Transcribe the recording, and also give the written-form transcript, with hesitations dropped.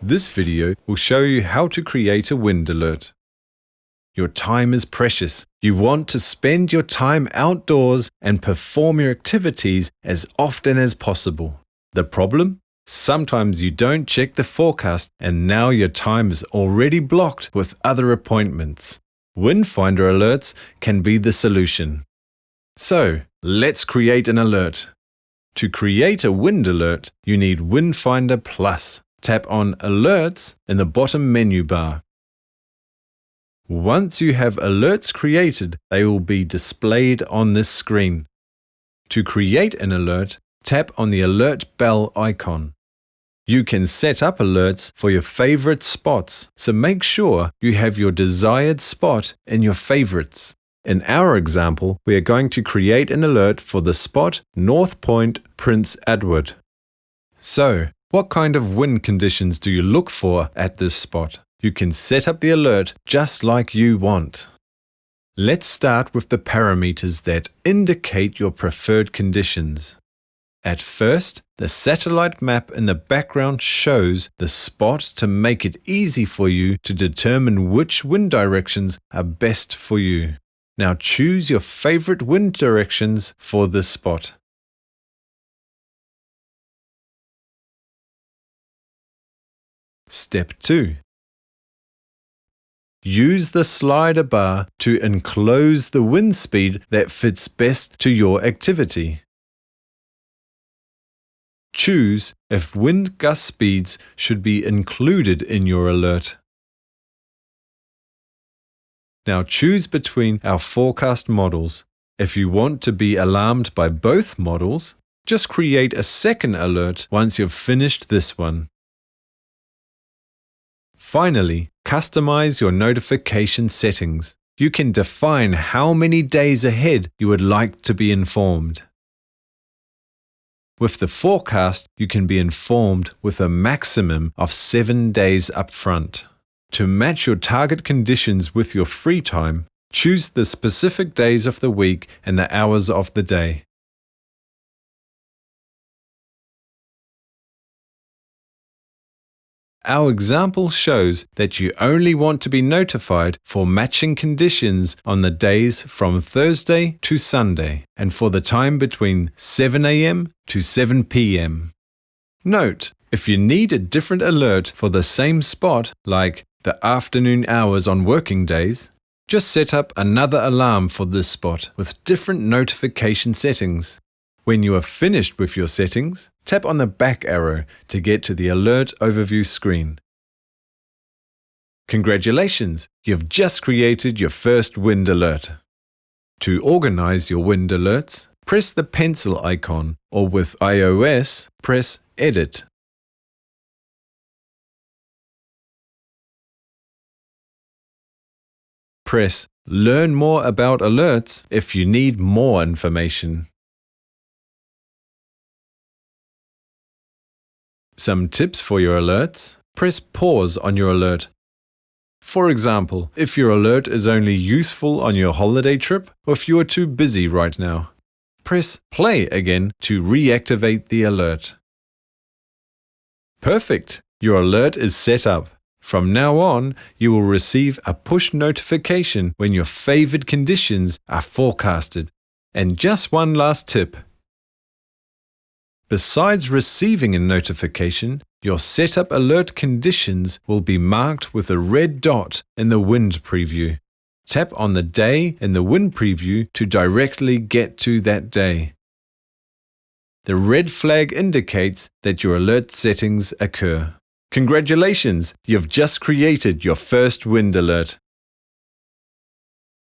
This video will show you how to create a wind alert. Your time is precious. You want to spend your time outdoors and perform your activities as often as possible. The problem? Sometimes you don't check the forecast and now your time is already blocked with other appointments. Windfinder alerts can be the solution. So, let's create an alert. To create a wind alert, you need Windfinder Plus. Tap on Alerts in the bottom menu bar. Once you have alerts created, they will be displayed on this screen. To create an alert, tap on the alert bell icon. You can set up alerts for your favorite spots, so make sure you have your desired spot in your favorites. In our example, we are going to create an alert for the spot North Point, Prince Edward. So, what kind of wind conditions do you look for at this spot? You can set up the alert just like you want. Let's start with the parameters that indicate your preferred conditions. At first, the satellite map in the background shows the spot to make it easy for you to determine which wind directions are best for you. Now choose your favorite wind directions for this spot. Step 2. Use the slider bar to enclose the wind speed that fits best to your activity. Choose if wind gust speeds should be included in your alert. Now choose between our forecast models. If you want to be alarmed by both models, just create a second alert once you've finished this one. Finally, customize your notification settings. You can define how many days ahead you would like to be informed. With the forecast, you can be informed with a maximum of 7 days up front. To match your target conditions with your free time, choose the specific days of the week and the hours of the day. Our example shows that you only want to be notified for matching conditions on the days from Thursday to Sunday and for the time between 7 a.m. to 7 p.m. Note, if you need a different alert for the same spot, like the afternoon hours on working days, just set up another alarm for this spot with different notification settings. When you are finished with your settings, tap on the back arrow to get to the Alert Overview screen. Congratulations! You've just created your first wind alert. To organize your wind alerts, press the pencil icon, or with iOS, press Edit. Press Learn more about alerts if you need more information. Some tips for your alerts. Press pause on your alert. For example, if your alert is only useful on your holiday trip or if you are too busy right now. Press play again to reactivate the alert. Perfect! Your alert is set up. From now on, you will receive a push notification when your favored conditions are forecasted. And just one last tip. Besides receiving a notification, your setup alert conditions will be marked with a red dot in the wind preview. Tap on the day in the wind preview to directly get to that day. The red flag indicates that your alert settings occur. Congratulations! You've just created your first wind alert.